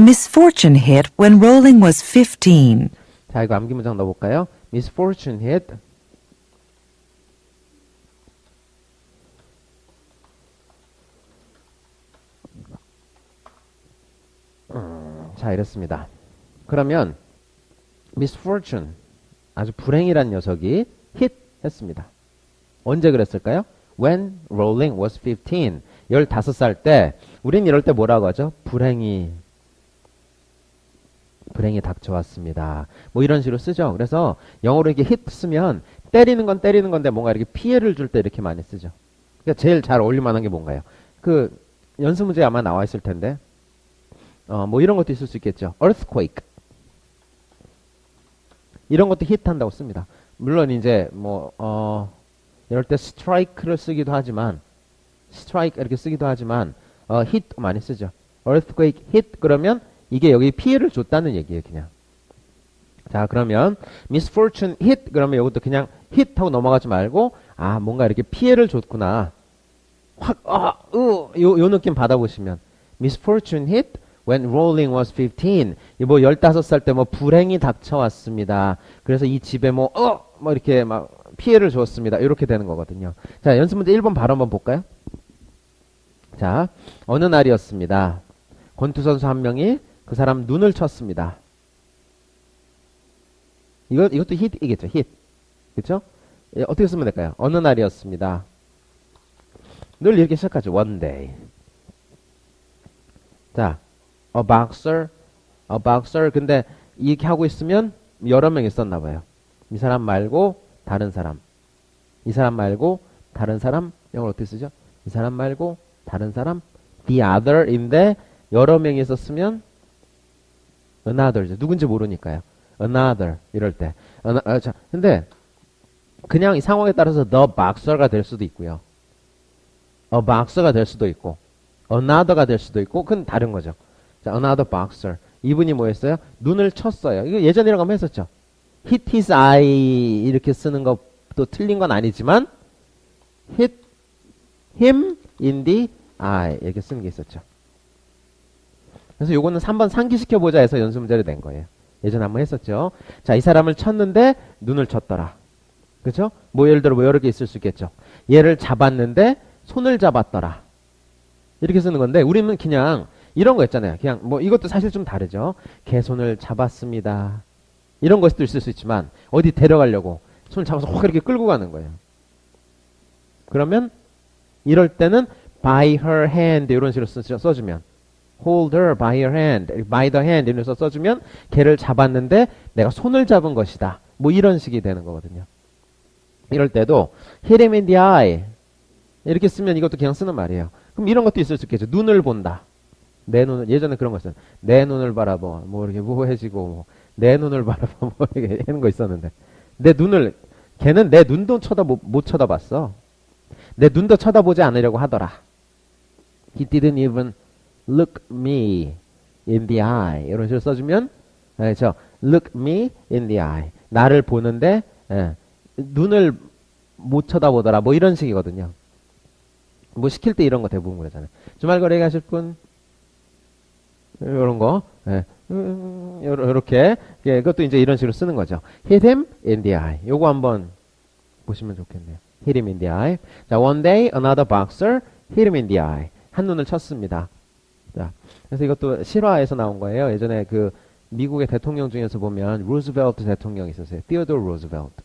Misfortune hit when Rolling was 15. 자, 이거 암기 문장 넣어볼까요? Misfortune hit. 자, 이랬습니다. 그러면 misfortune, 아주 불행이란 녀석이 hit 했습니다. 언제 그랬을까요? When Rolling was 15. 15살 때, 우린 이럴 때 뭐라고 하죠? 불행이 닥쳐왔습니다. 뭐 이런 식으로 쓰죠. 그래서 영어로 이렇게 hit 쓰면 때리는 건 때리는 건데 뭔가 이렇게 피해를 줄 때 이렇게 많이 쓰죠. 그러니까 제일 잘 어울릴 만한 게 뭔가요? 그 연습 문제 아마 나와 있을 텐데, 뭐 이런 것도 있을 수 있겠죠. earthquake. 이런 것도 hit 한다고 씁니다. 물론 이제 이럴 때 strike를 쓰기도 하지만, strike 이렇게 쓰기도 하지만, hit 많이 쓰죠. earthquake hit 그러면 이게 여기 피해를 줬다는 얘기예요, 그냥. 자, 그러면 misfortune hit 그러면 이것도 그냥 hit 하고 넘어가지 말고, 아, 뭔가 이렇게 피해를 줬구나. 확, 요 느낌 받아보시면 misfortune hit when Rolling was 15. 뭐 15살 때 뭐 불행이 닥쳐왔습니다. 그래서 이 집에 뭐 이렇게 막 피해를 주었습니다. 이렇게 되는 거거든요. 자, 연습 문제 1번 바로 한번 볼까요? 자, 어느 날이었습니다. 권투 선수 한 명이 그 사람 눈을 쳤습니다. 이것도 hit이겠죠, hit. 그쵸? 예, 어떻게 쓰면 될까요? 어느 날이었습니다. 늘 이렇게 시작하죠. One day. 자, a boxer. 근데 이렇게 하고 있으면 여러 명 있었나 봐요. 이 사람 말고 다른 사람. 이 사람 말고 다른 사람. 영어로 어떻게 쓰죠? 이 사람 말고 다른 사람. The other인데 여러 명이 있었으면 another죠. 누군지 모르니까요. another 이럴 때. 자, 근데 그냥 이 상황에 따라서 the boxer가 될 수도 있고요. a boxer가 될 수도 있고 another가 될 수도 있고 그건 다른 거죠. 자, another boxer. 이분이 뭐 했어요? 눈을 쳤어요. 이거 예전이라고 한번 했었죠. hit his eye 이렇게 쓰는 것도 틀린 건 아니지만 hit him in the eye 이렇게 쓰는 게 있었죠. 그래서 요거는 3번 상기시켜보자 해서 연습 문제를 낸 거예요. 예전에 한번 했었죠. 자, 이 사람을 쳤는데 눈을 쳤더라. 그렇죠? 뭐 예를 들어 뭐 여러 개 있을 수 있겠죠. 얘를 잡았는데 손을 잡았더라. 이렇게 쓰는 건데 우리는 그냥 이런 거 있잖아요. 그냥 뭐 이것도 사실 좀 다르죠. 개손을 잡았습니다. 이런 것도 있을 수 있지만 어디 데려가려고 손을 잡아서 확 이렇게 끌고 가는 거예요. 그러면 이럴 때는 by her hand 이런 식으로 써주면 hold her by her hand, by the hand 이런 식으로 써주면 걔를 잡았는데 내가 손을 잡은 것이다. 뭐 이런 식이 되는 거거든요. 이럴 때도 hit him in the eye 이렇게 쓰면 이것도 그냥 쓰는 말이에요. 그럼 이런 것도 있을 수 있겠죠. 눈을 본다. 내 눈을, 예전에 그런 거 있었어요. 내 눈을 바라봐. 뭐 이렇게 무해지고, 뭐, 내 눈을 바라봐. 뭐 이렇게 하는 거 있었는데. 내 눈을, 걔는 내 눈도 못 쳐다봤어. 내 눈도 쳐다보지 않으려고 하더라. He didn't even look me in the eye. 이런 식으로 써주면, 그렇죠. Look me in the eye. 나를 보는데, 눈을 못 쳐다보더라. 뭐 이런 식이거든요. 뭐 시킬 때 이런 거 대부분 그러잖아요. 주말 거래 가실 분? 요런 거. 요렇게. 예, 그것도 이제 이런 식으로 쓰는 거죠. Hit him in the eye. 요거 한번 보시면 좋겠네요. Hit him in the eye. 자, one day another boxer hit him in the eye. 한눈을 쳤습니다. 자, 그래서 이것도 실화에서 나온 거예요. 예전에 그 미국의 대통령 중에서 보면 루즈벨트 대통령이 있었어요. 티오도르 루즈벨트.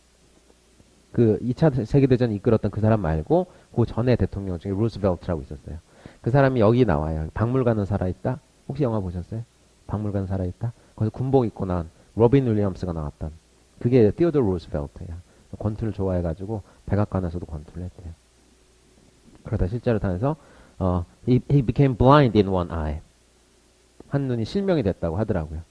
그 2차 세계대전 이끌었던 그 사람 말고 그 전에 대통령 중에 루즈벨트라고 있었어요. 그 사람이 여기 나와요. 박물관은 살아있다. 혹시 영화 보셨어요? 박물관 살아있다. 거기서 군복 입고 나온 로빈 윌리엄스가 나왔던 그게 티오도르 루즈벨트예요. 권투를 좋아해가지고 백악관에서도 권투를 했대요. 그러다 실제로 다녀서 he became blind in one eye. 한 눈이 실명이 됐다고 하더라고요.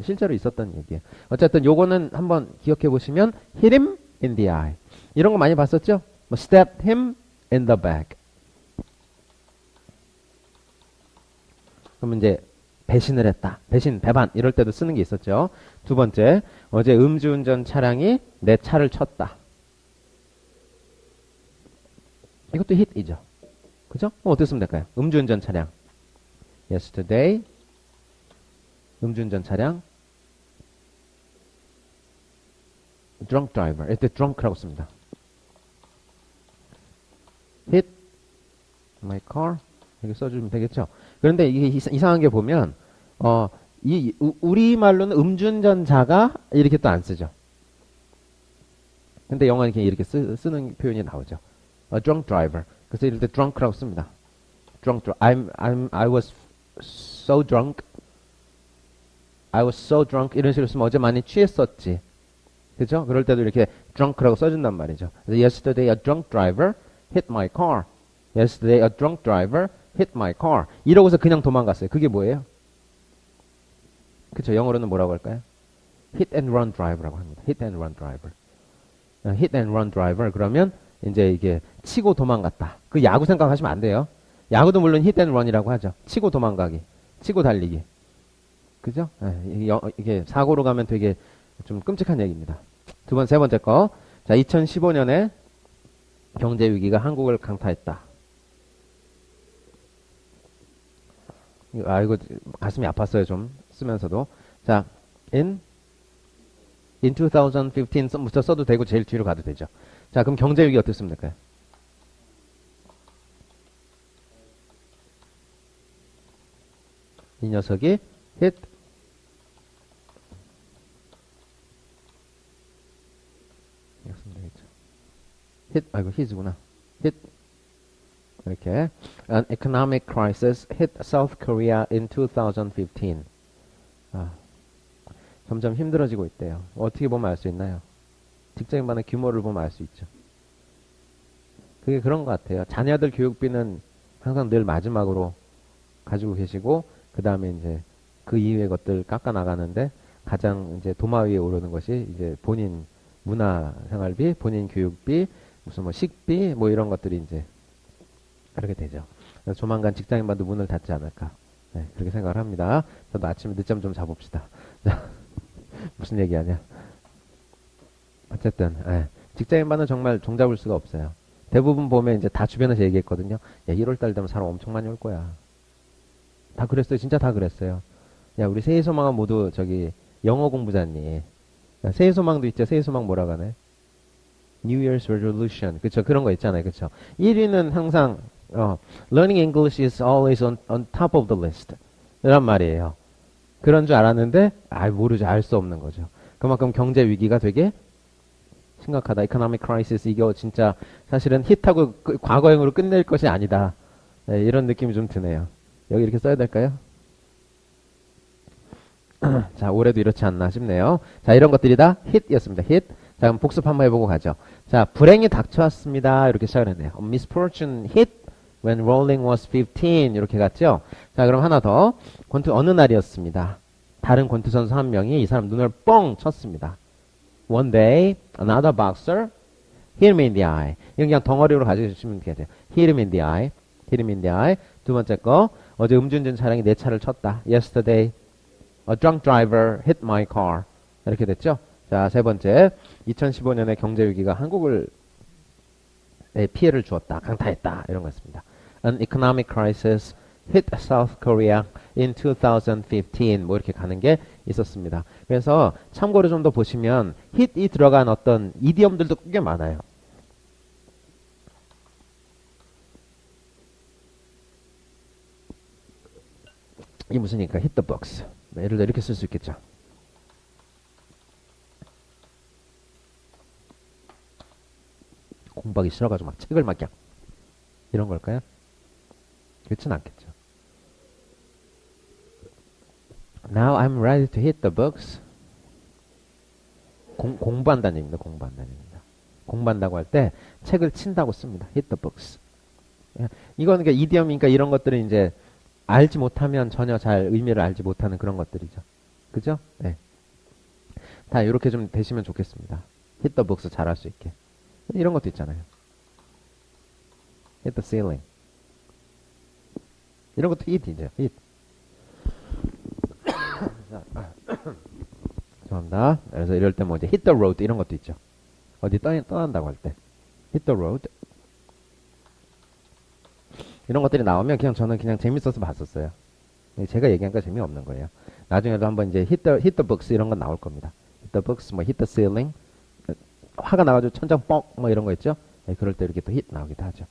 실제로 있었던 얘기예요. 어쨌든 요거는 한번 기억해 보시면 hit him in the eye. 이런 거 많이 봤었죠? 뭐 stab him in the back. 그러면 이제 배신을 했다. 배신, 배반 이럴 때도 쓰는 게 있었죠. 두 번째, 어제 음주운전 차량이 내 차를 쳤다. 이것도 hit이죠. 그죠? 어떻게 쓰면 될까요? 음주운전 차량. Yesterday, 음주운전 차량. drunk driver. 이때 drunk라고 씁니다. hit my car. 이렇게 써주면 되겠죠. 그런데 이게 이상한 게 보면, 우리말로는 음주운전자가 이렇게 또 안 쓰죠. 근데 영어는 이렇게 쓰는 표현이 나오죠. drunk driver. 그래서 이럴 때 drunk라고 씁니다. drunk. I was so drunk. I was so drunk. 이런 식으로 쓰면 어제 많이 취했었지. 그죠? 그럴 때도 이렇게 drunk라고 써준단 말이죠. 그래서 yesterday a drunk driver hit my car. Yesterday a drunk driver hit my car. 이러고서 그냥 도망갔어요. 그게 뭐예요? 그쵸? 영어로는 뭐라고 할까요? hit and run driver라고 합니다. hit and run driver. hit and run driver 그러면 이제 이게 치고 도망갔다. 그 야구 생각하시면 안 돼요. 야구도 물론 hit and run이라고 하죠. 치고 도망가기, 치고 달리기. 그죠? 이게 사고로 가면 되게 좀 끔찍한 얘기입니다. 세 번째 거. 자, 2015년에 경제 위기가 한국을 강타했다. 이거 가슴이 아팠어요, 좀 쓰면서도. 자, in 2015부터 써도 되고 제일 뒤로 가도 되죠. 자, 그럼 경제 위기 어떻습니까? 이 녀석이 hit hit구나. hit 이렇게 an economic crisis hit South Korea in 2015. 점점 힘들어지고 있대요. 어떻게 보면 알 수 있나요? 직장인반의 규모를 보면 알 수 있죠. 그게 그런 것 같아요. 자녀들 교육비는 항상 늘 마지막으로 가지고 계시고, 그 다음에 이제 그 이외의 것들 깎아 나가는데 가장 이제 도마 위에 오르는 것이 이제 본인 문화생활비, 본인 교육비, 무슨 뭐 식비, 뭐 이런 것들이 이제 그렇게 되죠. 그래서 조만간 직장인반도 문을 닫지 않을까. 네, 그렇게 생각을 합니다. 저도 아침에 늦잠 좀 자봅시다. 자, 무슨 얘기하냐. 어쨌든, 직장인반은 정말 종잡을 수가 없어요. 대부분 보면 이제 다 주변에서 얘기했거든요. 야, 1월달 되면 사람 엄청 많이 올 거야. 다 그랬어요. 진짜 다 그랬어요. 야, 우리 새해 소망은 모두 저기 영어 공부자니. 야, 새해 소망도 있죠. 새해 소망 뭐라고 하네? New Year's Resolution. 그쵸. 그런 거 있잖아요. 그쵸. 1위는 항상, Learning English is always on top of the list. 이란 말이에요. 그런 줄 알았는데, 모르죠. 알 수 없는 거죠. 그만큼 경제 위기가 되게 심각하다. Economic crisis. 이거 진짜 사실은 hit하고 과거형으로 끝낼 것이 아니다. 네, 이런 느낌이 좀 드네요. 여기 이렇게 써야 될까요? 자, 올해도 이렇지 않나 싶네요. 자, 이런 것들이 다 hit이었습니다. hit. 자, 그럼 복습 한번 해보고 가죠. 자, 불행이 닥쳐왔습니다. 이렇게 시작을 했네요. Misfortune hit when rolling was 15. 이렇게 갔죠? 자, 그럼 하나 더. 권투 어느 날이었습니다. 다른 권투 선수 한 명이 이 사람 눈을 뻥 쳤습니다. One day, another boxer hit him in the eye. 이건 그냥 덩어리로 가져주시면 돼요. hit him in the eye. hit him in the eye. 두 번째 거. 어제 음주운전 차량이 내 차를 쳤다. Yesterday, a drunk driver hit my car. 이렇게 됐죠? 자, 세 번째. 2015년에 경제위기가 한국을 피해를 주었다. 강타했다. 이런 거였습니다. An economic crisis hit South Korea in 2015. 뭐 이렇게 가는 게 있었습니다. 그래서 참고로 좀 더 보시면 hit이 들어간 어떤 이디엄들도 꽤 많아요. 이게 무슨 얘기일까? hit the books. 예를 들어 이렇게 쓸 수 있겠죠. 공부하기 싫어가지고 막 책을 막 그냥 이런 걸까요? 그렇진 않겠죠. Now I'm ready to hit the books. 공부한다는 얘기입니다. 공부한다는 얘기입니다. 공부한다고 할 때 책을 친다고 씁니다. hit the books. 이거는 그러니까 이디엄이니까 이런 것들은 이제 알지 못하면 전혀 잘 의미를 알지 못하는 그런 것들이죠. 그죠? 네. 다 이렇게 좀 되시면 좋겠습니다. hit the books 잘 할 수 있게. 이런 것도 있잖아요. hit the ceiling. 이런 것도 hit이죠. hit. 죄송합니다. 그래서 이럴 때 뭐 이제 hit the road 이런 것도 있죠. 어디 떠난다고 할 때. hit the road. 이런 것들이 나오면 그냥 저는 그냥 재밌어서 봤었어요. 제가 얘기한 거 재미없는 거예요. 나중에도 한번 이제 hit the books 이런 건 나올 겁니다. hit the books, 뭐 hit the ceiling, 화가 나가지고 천장 뻥, 뭐 이런 거 있죠? 네, 그럴 때 이렇게 또 hit 나오기도 하죠.